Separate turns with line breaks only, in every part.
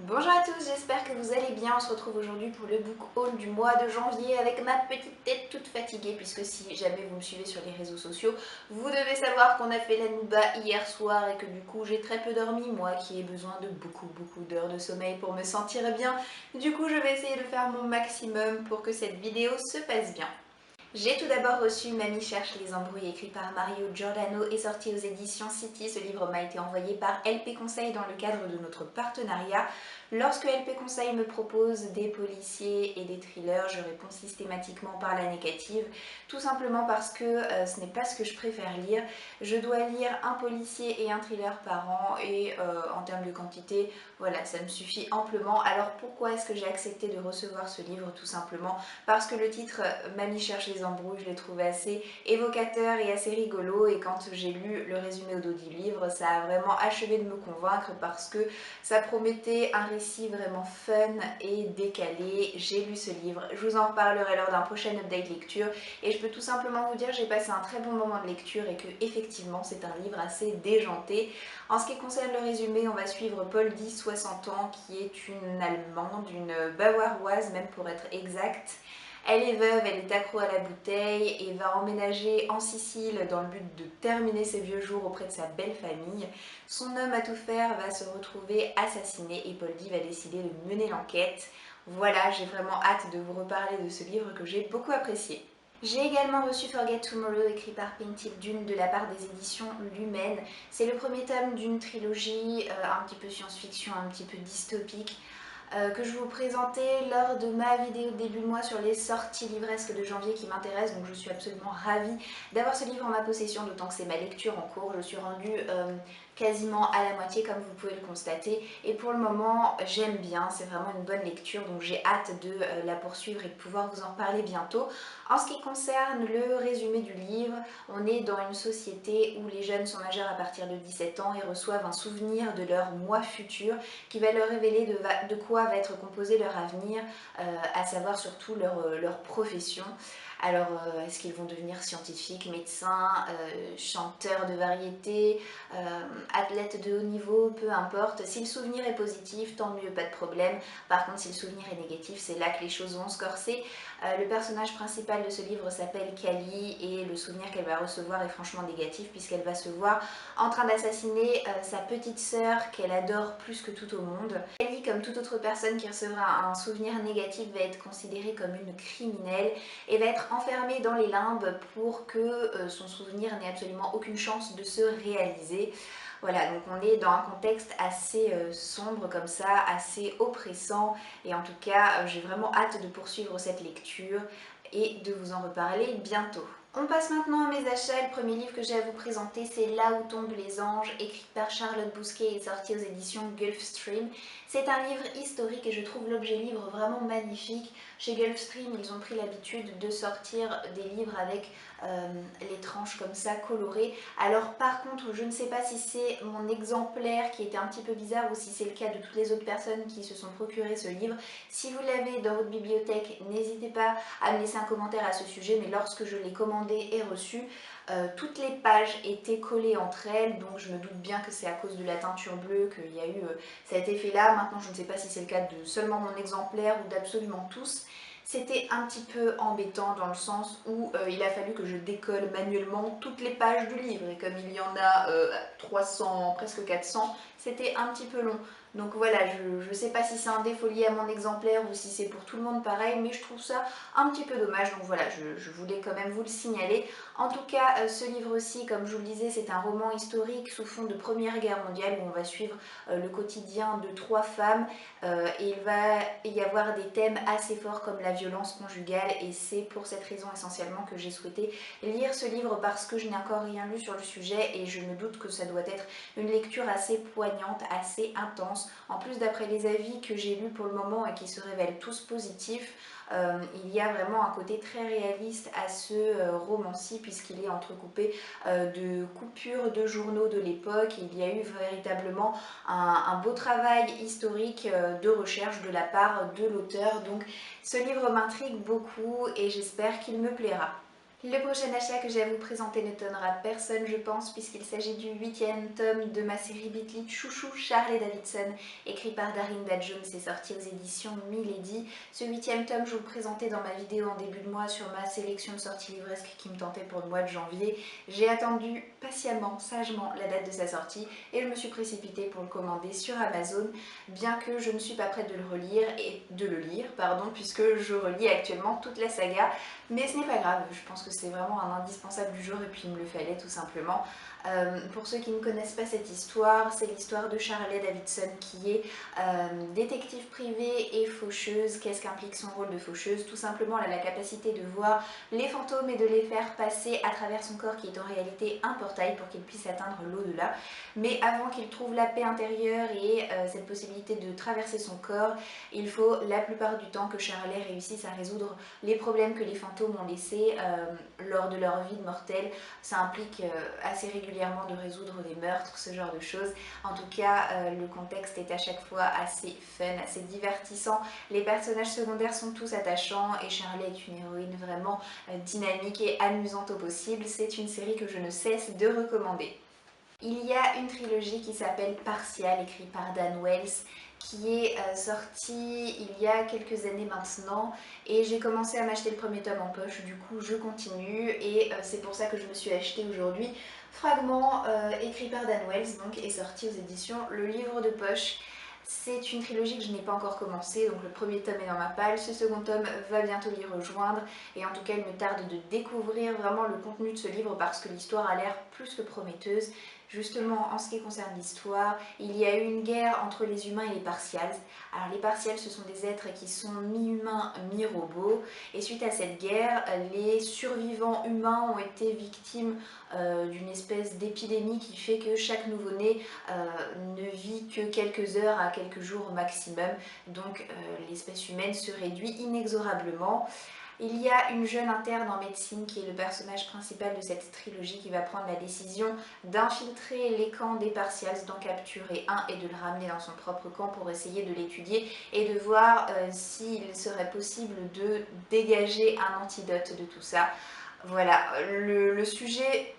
Bonjour à tous, j'espère que vous allez bien. On se retrouve aujourd'hui pour le book haul du mois de janvier avec ma petite tête toute fatiguée, puisque si jamais vous me suivez sur les réseaux sociaux, vous devez savoir qu'on a fait la Nouba hier soir et que du coup j'ai très peu dormi, moi qui ai besoin de beaucoup d'heures de sommeil pour me sentir bien. Du coup je vais essayer de faire mon maximum pour que cette vidéo se passe bien. J'ai tout d'abord reçu Mamie cherche les embrouilles écrit par Mario Giordano et sorti aux éditions City. Ce livre m'a été envoyé par LP Conseil dans le cadre de notre partenariat. Lorsque LP Conseil me propose des policiers et des thrillers, je réponds systématiquement par la négative, tout simplement parce que ce n'est pas ce que je préfère lire. Je dois lire un policier et un thriller par an et en termes de quantité, voilà, ça me suffit amplement. Alors pourquoi est-ce que j'ai accepté de recevoir ce livre? Tout simplement parce que le titre Mamie cherche les embrouilles, je l'ai trouvé assez évocateur et assez rigolo, et quand j'ai lu le résumé au dos du livre, ça a vraiment achevé de me convaincre parce que ça promettait un récit vraiment fun et décalé. J'ai lu ce livre, je vous en reparlerai lors d'un prochain update lecture, et je peux tout simplement vous dire que j'ai passé un très bon moment de lecture et que effectivement c'est un livre assez déjanté. En ce qui concerne le résumé, on va suivre Paul 10, 60 ans, qui est une Allemande, une Bavaroise même pour être exacte. Elle est veuve, elle est accro à la bouteille et va emménager en Sicile dans le but de terminer ses vieux jours auprès de sa belle famille. Son homme à tout faire va se retrouver assassiné et Poldi va décider de mener l'enquête. Voilà, j'ai vraiment hâte de vous reparler de ce livre que j'ai beaucoup apprécié. J'ai également reçu Forget Tomorrow écrit par Painted Dune de la part des éditions Lumen. C'est le premier tome d'une trilogie un petit peu science-fiction, un petit peu dystopique, que je vous présentais lors de ma vidéo de début de mois sur les sorties livresques de janvier qui m'intéressent. Donc je suis absolument ravie d'avoir ce livre en ma possession, d'autant que c'est ma lecture en cours. Je suis rendue quasiment à la moitié comme vous pouvez le constater, et pour le moment j'aime bien, c'est vraiment une bonne lecture, donc j'ai hâte de la poursuivre et de pouvoir vous en reparler bientôt. En ce qui concerne le résumé du livre, on est dans une société où les jeunes sont majeurs à partir de 17 ans et reçoivent un souvenir de leur moi futur qui va leur révéler de quoi va être composé leur avenir, à savoir surtout leur profession. Alors, est-ce qu'ils vont devenir scientifiques, médecins, chanteurs de variété, athlètes de haut niveau, peu importe. Si le souvenir est positif, tant mieux, pas de problème. Par contre, si le souvenir est négatif, c'est là que les choses vont se corser. Le personnage principal de ce livre s'appelle Kali et le souvenir qu'elle va recevoir est franchement négatif puisqu'elle va se voir en train d'assassiner sa petite sœur qu'elle adore plus que tout au monde. Kali, comme toute autre personne qui recevra un souvenir négatif, va être considérée comme une criminelle et va être enfermée dans les limbes pour que son souvenir n'ait absolument aucune chance de se réaliser. Voilà, donc on est dans un contexte assez sombre comme ça, assez oppressant, et en tout cas j'ai vraiment hâte de poursuivre cette lecture et de vous en reparler bientôt. On passe maintenant à mes achats. Le premier livre que j'ai à vous présenter, c'est Là où tombent les anges, écrit par Charlotte Bousquet et sorti aux éditions Gulfstream. C'est un livre historique et je trouve l'objet livre vraiment magnifique. Chez Gulfstream, ils ont pris l'habitude de sortir des livres avec les tranches comme ça colorées. Alors par contre, je ne sais pas si c'est mon exemplaire qui était un petit peu bizarre ou si c'est le cas de toutes les autres personnes qui se sont procuré ce livre. Si vous l'avez dans votre bibliothèque, n'hésitez pas à me laisser un commentaire à ce sujet, mais lorsque je l'ai commandé et reçu, toutes les pages étaient collées entre elles, donc je me doute bien que c'est à cause de la teinture bleue qu'il y a eu cet effet là. Maintenant je ne sais pas si c'est le cas de seulement mon exemplaire ou d'absolument tous. C'était un petit peu embêtant dans le sens où il a fallu que je décolle manuellement toutes les pages du livre, et comme il y en a 300, presque 400, c'était un petit peu long. Donc voilà, je ne sais pas si c'est un défaut lié à mon exemplaire ou si c'est pour tout le monde pareil, mais je trouve ça un petit peu dommage, donc voilà, je voulais quand même vous le signaler. En tout cas, ce livre-ci, comme je vous le disais, c'est un roman historique sous fond de Première Guerre mondiale où on va suivre le quotidien de 3 femmes, et il va y avoir des thèmes assez forts comme la violence conjugale, et c'est pour cette raison essentiellement que j'ai souhaité lire ce livre, parce que je n'ai encore rien lu sur le sujet et je me doute que ça doit être une lecture assez poignante, assez intense. En plus, d'après les avis que j'ai lus pour le moment et qui se révèlent tous positifs, il y a vraiment un côté très réaliste à ce roman-ci, puisqu'il est entrecoupé de coupures de journaux de l'époque. Il y a eu véritablement un beau travail historique de recherche de la part de l'auteur. Donc ce livre m'intrigue beaucoup et j'espère qu'il me plaira. Le prochain achat que j'ai à vous présenter ne tonnera personne, je pense, puisqu'il s'agit du 8e tome de ma série Beat Chouchou Charlie Davidson, écrit par Darinda Jones et sorti aux éditions Milady. Ce 8e tome, je vous le présentais dans ma vidéo en début de mois sur ma sélection de sorties livresques qui me tentait pour le mois de janvier. J'ai attendu patiemment, sagement, la date de sa sortie et je me suis précipitée pour le commander sur Amazon, bien que je ne suis pas prête de le relire et de le lire, pardon, puisque je relis actuellement toute la saga. Mais ce n'est pas grave, je pense que c'est vraiment un indispensable du jour et puis il me le fallait tout simplement. Pour ceux qui ne connaissent pas cette histoire, c'est l'histoire de Charlie Davidson qui est détective privée et faucheuse. Qu'est-ce qu'implique son rôle de faucheuse? Tout simplement, elle a la capacité de voir les fantômes et de les faire passer à travers son corps qui est en réalité un portail pour qu'il puisse atteindre l'au-delà. Mais avant qu'il trouve la paix intérieure et cette possibilité de traverser son corps, il faut la plupart du temps que Charlie réussisse à résoudre les problèmes que les fantômes ont laissés lors de leur vie de mortelle. Ça implique assez régulièrement de résoudre des meurtres, ce genre de choses. En tout cas, le contexte est à chaque fois assez fun, assez divertissant. Les personnages secondaires sont tous attachants et Charlie est une héroïne vraiment dynamique et amusante au possible. C'est une série que je ne cesse de recommander. Il y a une trilogie qui s'appelle Partial, écrite par Dan Wells, qui est sortie il y a quelques années maintenant et j'ai commencé à m'acheter le premier tome en poche, du coup je continue et c'est pour ça que je me suis acheté aujourd'hui Fragment, écrit par Dan Wells, donc, et sorti aux éditions Le Livre de Poche. C'est une trilogie que je n'ai pas encore commencé, donc le premier tome est dans ma palle, ce second tome va bientôt l'y rejoindre et en tout cas il me tarde de découvrir vraiment le contenu de ce livre parce que l'histoire a l'air plus que prometteuse. Justement, en ce qui concerne l'histoire, il y a eu une guerre entre les humains et les partials. Alors les partials, ce sont des êtres qui sont mi-humains, mi-robots et suite à cette guerre, les survivants humains ont été victimes d'une espèce d'épidémie qui fait que chaque nouveau-né ne vit que quelques heures à quelques jours au maximum, donc l'espèce humaine se réduit inexorablement. Il y a une jeune interne en médecine qui est le personnage principal de cette trilogie qui va prendre la décision d'infiltrer les camps des partials, d'en capturer un et de le ramener dans son propre camp pour essayer de l'étudier et de voir s'il serait possible de dégager un antidote de tout ça. Voilà, le sujet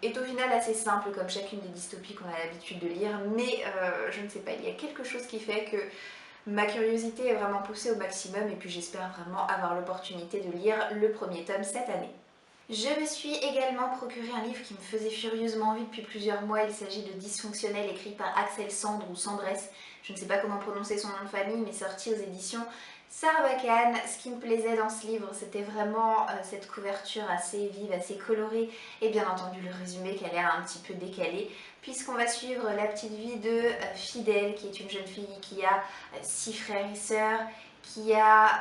est au final assez simple comme chacune des dystopies qu'on a l'habitude de lire, mais je ne sais pas, il y a quelque chose qui fait que ma curiosité est vraiment poussée au maximum et puis j'espère vraiment avoir l'opportunité de lire le premier tome cette année. Je me suis également procuré un livre qui me faisait furieusement envie depuis plusieurs mois. Il s'agit de Dysfonctionnel, écrit par Axel Sandre ou Sandresse. Je ne sais pas comment prononcer son nom de famille, mais sorti aux éditions Sarbacane. Ce qui me plaisait dans ce livre, c'était vraiment cette couverture assez vive, assez colorée et bien entendu le résumé qui a l'air un petit peu décalé puisqu'on va suivre la petite vie de Fidèle, qui est une jeune fille qui a 6 frères et sœurs, qui a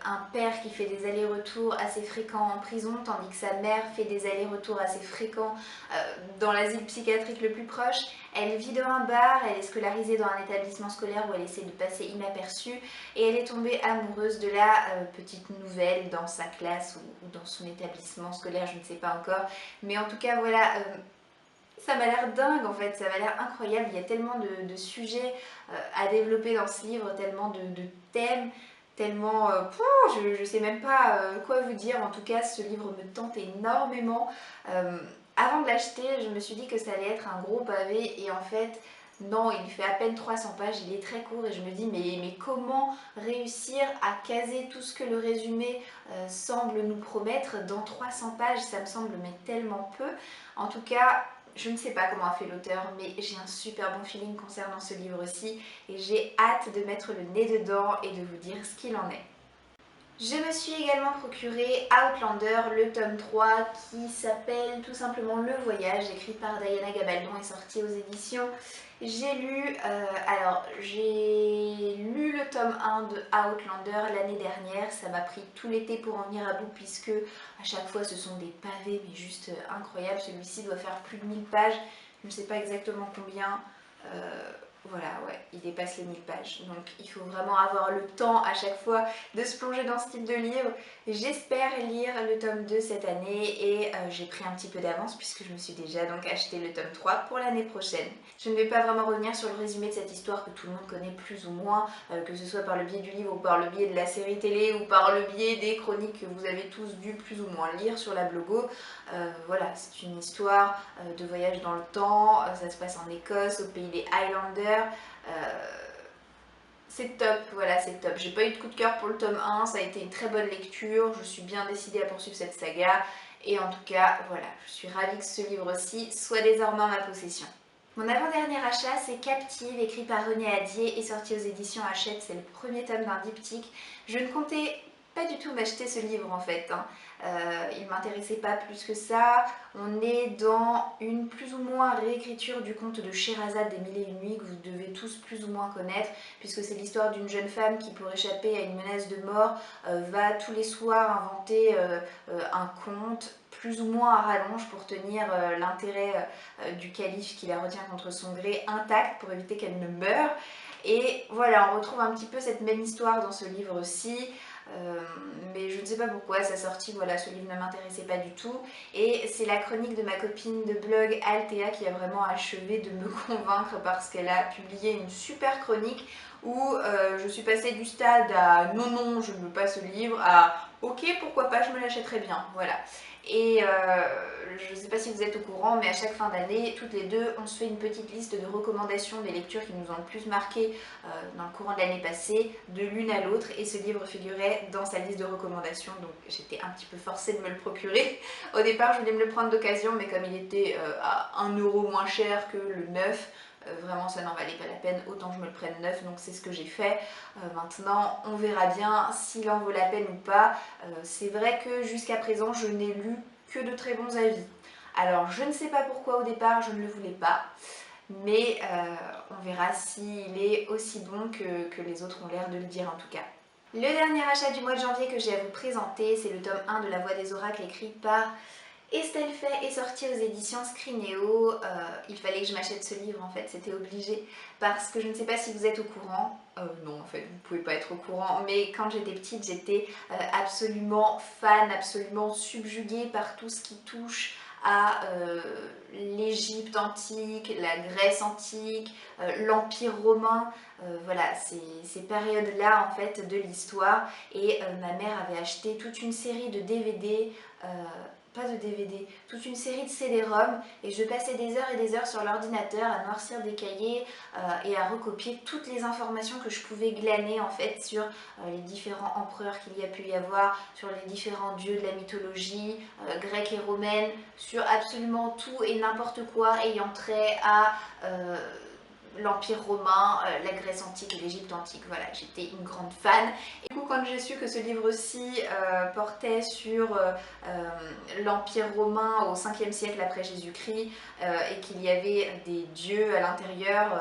un père qui fait des allers-retours assez fréquents en prison, tandis que sa mère fait des allers-retours assez fréquents dans l'asile psychiatrique le plus proche. Elle vit dans un bar, elle est scolarisée dans un établissement scolaire où elle essaie de passer inaperçue et elle est tombée amoureuse de la petite nouvelle dans sa classe ou dans son établissement scolaire, je ne sais pas encore. Mais en tout cas, voilà, ça m'a l'air dingue en fait, ça m'a l'air incroyable, il y a tellement de sujets à développer dans ce livre, tellement de thèmes, tellement... je sais même pas quoi vous dire, en tout cas ce livre me tente énormément. Avant de l'acheter, je me suis dit que ça allait être un gros pavé et en fait... Non, il fait à peine 300 pages, il est très court et je me dis mais comment réussir à caser tout ce que le résumé semble nous promettre dans 300 pages, ça me semble mais tellement peu. En tout cas, je ne sais pas comment a fait l'auteur, mais j'ai un super bon feeling concernant ce livre-ci et j'ai hâte de mettre le nez dedans et de vous dire ce qu'il en est. Je me suis également procuré Outlander, le tome 3, qui s'appelle tout simplement Le Voyage, écrit par Diana Gabaldon et sorti aux éditions. J'ai lu le tome 1 de Outlander l'année dernière, ça m'a pris tout l'été pour en venir à bout puisque à chaque fois ce sont des pavés mais juste incroyables. Celui-ci doit faire plus de 1000 pages, je ne sais pas exactement combien. Voilà, ouais, il dépasse les 1000 pages. Donc il faut vraiment avoir le temps à chaque fois de se plonger dans ce type de livre. J'espère lire le tome 2 cette année et j'ai pris un petit peu d'avance puisque je me suis déjà donc acheté le tome 3 pour l'année prochaine. Je ne vais pas vraiment revenir sur le résumé de cette histoire que tout le monde connaît plus ou moins, que ce soit par le biais du livre ou par le biais de la série télé ou par le biais des chroniques que vous avez tous dû plus ou moins lire sur la blogo. Voilà, c'est une histoire de voyage dans le temps, ça se passe en Écosse, au pays des Highlanders. C'est top, voilà, c'est top. J'ai pas eu de coup de cœur pour le tome 1, ça a été une très bonne lecture, je suis bien décidée à poursuivre cette saga. Et en tout cas, voilà, je suis ravie que ce livre-ci soit désormais en ma possession. Mon avant-dernier achat, c'est Captive, écrit par René Adier et sorti aux éditions Hachette. C'est le premier tome d'un diptyque. Je ne comptais pas du tout m'acheter ce livre en fait, hein. Il ne m'intéressait pas plus que ça. On est dans une plus ou moins réécriture du conte de Sherazade des Mille et une nuits que vous devez tous plus ou moins connaître, puisque c'est l'histoire d'une jeune femme qui, pour échapper à une menace de mort, va tous les soirs inventer un conte plus ou moins à rallonge pour tenir l'intérêt du calife qui la retient contre son gré intact pour éviter qu'elle ne meure. Et voilà, on retrouve un petit peu cette même histoire dans ce livre-ci. Mais je ne sais pas pourquoi, sa sortie, voilà, ce livre ne m'intéressait pas du tout. Et c'est la chronique de ma copine de blog Althea qui a vraiment achevé de me convaincre parce qu'elle a publié une super chronique où je suis passée du stade à non non je ne veux pas ce livre à ok pourquoi pas je me l'achèterai bien, voilà. Et je ne sais pas si vous êtes au courant, mais à chaque fin d'année, toutes les deux, on se fait une petite liste de recommandations des lectures qui nous ont le plus marqué dans le courant de l'année passée, de l'une à l'autre, et ce livre figurait dans sa liste de recommandations, donc j'étais un petit peu forcée de me le procurer. Au départ, je voulais me le prendre d'occasion, mais comme il était à 1 € moins cher que le neuf, vraiment ça n'en valait pas la peine, autant que je me le prenne neuf, donc c'est ce que j'ai fait. Maintenant on verra bien s'il en vaut la peine ou pas. C'est vrai que jusqu'à présent je n'ai lu que de très bons avis. Alors je ne sais pas pourquoi au départ je ne le voulais pas, mais on verra s'il est aussi bon que les autres ont l'air de le dire en tout cas. Le dernier achat du mois de janvier que j'ai à vous présenter, c'est le tome 1 de La Voix des Oracles écrit par Estelle Fay est sorti aux éditions Scrinéo. Il fallait que je m'achète ce livre en fait, c'était obligé parce que je ne sais pas si vous êtes au courant. Non en fait vous pouvez pas être au courant, mais quand j'étais petite j'étais absolument fan, absolument subjuguée par tout ce qui touche à l'Égypte antique, la Grèce antique, l'Empire romain, voilà ces périodes-là en fait de l'histoire. Et ma mère avait acheté toute une série de DVD, pas de DVD, toute une série de CD-ROM, et je passais des heures et des heures sur l'ordinateur à noircir des cahiers et à recopier toutes les informations que je pouvais glaner en fait sur les différents empereurs qu'il y a pu y avoir, sur les différents dieux de la mythologie grecque et romaine, sur absolument tout et n'importe quoi ayant trait à l'Empire romain, la Grèce antique et l'Égypte antique. Voilà, j'étais une grande fan. Et du coup, quand j'ai su que ce livre-ci portait sur l'Empire romain au 5e siècle après Jésus-Christ et qu'il y avait des dieux à l'intérieur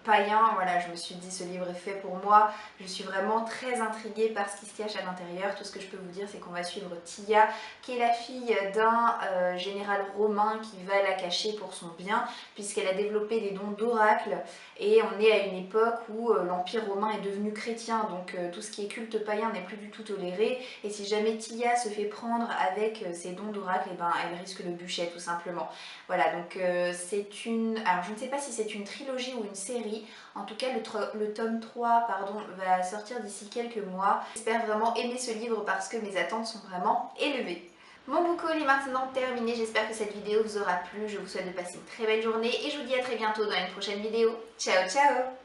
païens, voilà, je me suis dit ce livre est fait pour moi. Je suis vraiment très intriguée par ce qui se cache à l'intérieur. Tout ce que je peux vous dire, c'est qu'on va suivre Tia, qui est la fille d'un général romain qui va la cacher pour son bien, puisqu'elle a développé des dons d'oracle. Et on est à une époque où l'Empire romain est devenu chrétien, donc tout ce qui est culte païen n'est plus du tout toléré. Et si jamais Tia se fait prendre avec ses dons d'oracle, eh ben, elle risque le bûcher tout simplement. Voilà, donc c'est une... Alors je ne sais pas si c'est une trilogie ou une série. En tout cas, le tome 3 pardon, va sortir d'ici quelques mois. J'espère vraiment aimer ce livre parce que mes attentes sont vraiment élevées. Mon book haul est maintenant terminé, j'espère que cette vidéo vous aura plu, je vous souhaite de passer une très belle journée et je vous dis à très bientôt dans une prochaine vidéo. Ciao ciao!